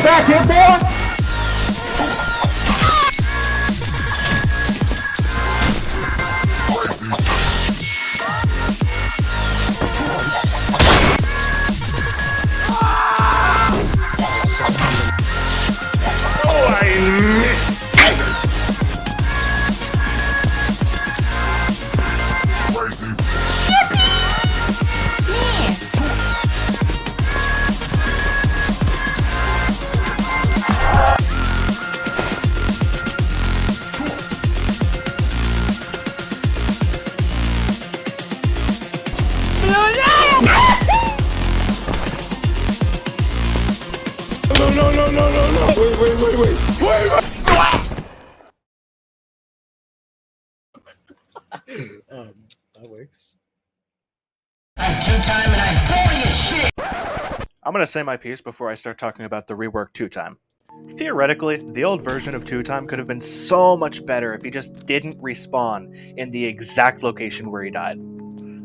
back here, boy! No. Wait. That works. I'm Twotime and I'm boring as shit! I'm gonna say my piece before I start talking about the rework Twotime. Theoretically, the old version of Twotime could have been so much better if he just didn't respawn in the exact location where he died.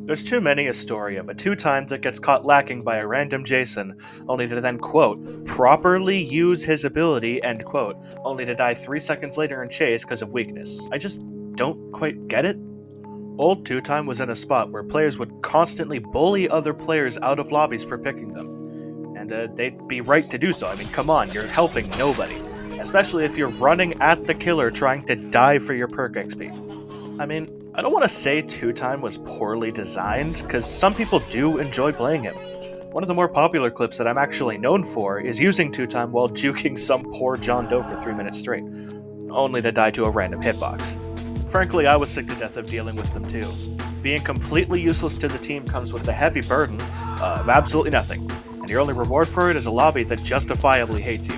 There's too many a story of a Twotime that gets caught lacking by a random Jason, only to then, quote, properly use his ability, end quote, only to die 3 seconds later in chase because of weakness. I just don't quite get it. Old Twotime was in a spot where players would constantly bully other players out of lobbies for picking them. And they'd be right to do so. I mean, come on, you're helping nobody. Especially if you're running at the killer trying to die for your perk XP. I mean, I don't want to say Twotime was poorly designed, because some people do enjoy playing him. One of the more popular clips that I'm actually known for is using Twotime while juking some poor John Doe for 3 minutes straight, only to die to a random hitbox. Frankly, I was sick to death of dealing with them too. Being completely useless to the team comes with the heavy burden of absolutely nothing, and your only reward for it is a lobby that justifiably hates you.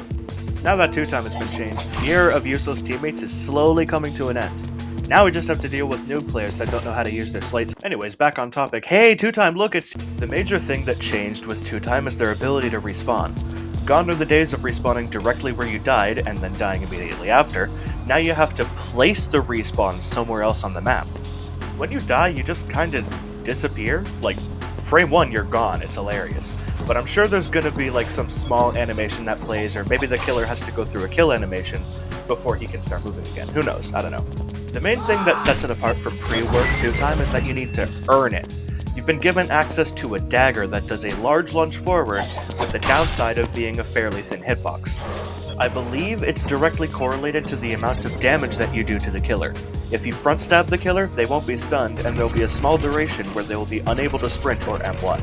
Now that Twotime has been changed, the era of useless teammates is slowly coming to an end. Now we just have to deal with noob players that don't know how to use their slates. Anyways, back on topic. Hey, Twotime, look, it's... The major thing that changed with Twotime is their ability to respawn. Gone are the days of respawning directly where you died and then dying immediately after. Now you have to place the respawn somewhere else on the map. When you die, you just kind of disappear. Like, frame 1, you're gone. It's hilarious. But I'm sure there's gonna be like some small animation that plays, or maybe the killer has to go through a kill animation before he can start moving again. Who knows? I don't know. The main thing that sets it apart from pre-work Twotime is that you need to earn it. You've been given access to a dagger that does a large lunge forward, with the downside of being a fairly thin hitbox. I believe it's directly correlated to the amount of damage that you do to the killer. If you front stab the killer, they won't be stunned, and there'll be a small duration where they will be unable to sprint or M1.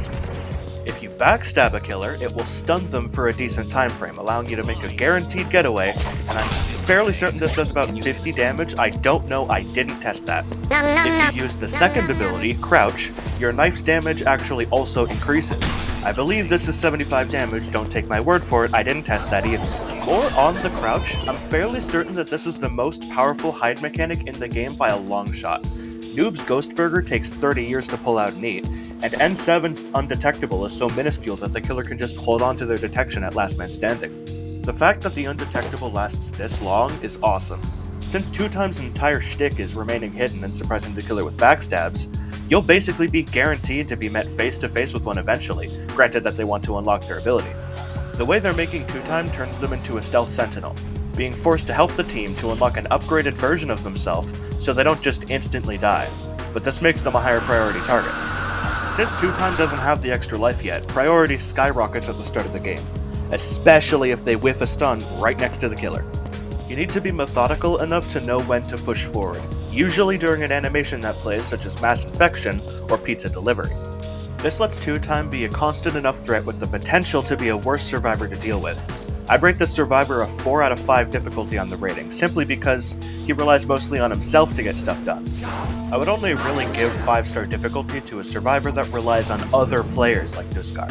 If you backstab a killer, it will stun them for a decent time frame, allowing you to make a guaranteed getaway, and I'm fairly certain this does about 50 damage. I don't know, I didn't test that. If you use the second ability, Crouch, your knife's damage actually also increases. I believe this is 75 damage, don't take my word for it, I didn't test that either. More on the Crouch, I'm fairly certain that this is the most powerful hide mechanic in the game by a long shot. Noob's Ghost Burger takes 30 years to pull out neat, and N7's Undetectable is so minuscule that the killer can just hold on to their detection at last man standing. The fact that the Undetectable lasts this long is awesome. Since Twotime's entire shtick is remaining hidden and suppressing the killer with backstabs, you'll basically be guaranteed to be met face to face with one eventually, granted that they want to unlock their ability. The way they're making Twotime turns them into a stealth sentinel, being forced to help the team to unlock an upgraded version of themselves so they don't just instantly die, but this makes them a higher priority target. Since Twotime doesn't have the extra life yet, priority skyrockets at the start of the game, especially if they whiff a stun right next to the killer. You need to be methodical enough to know when to push forward, usually during an animation that plays such as Mass Infection or Pizza Delivery. This lets Twotime be a constant enough threat with the potential to be a worse survivor to deal with. I'd rate this survivor a 4 out of 5 difficulty on the rating, simply because he relies mostly on himself to get stuff done. I would only really give 5-star difficulty to a survivor that relies on other players like Duskar.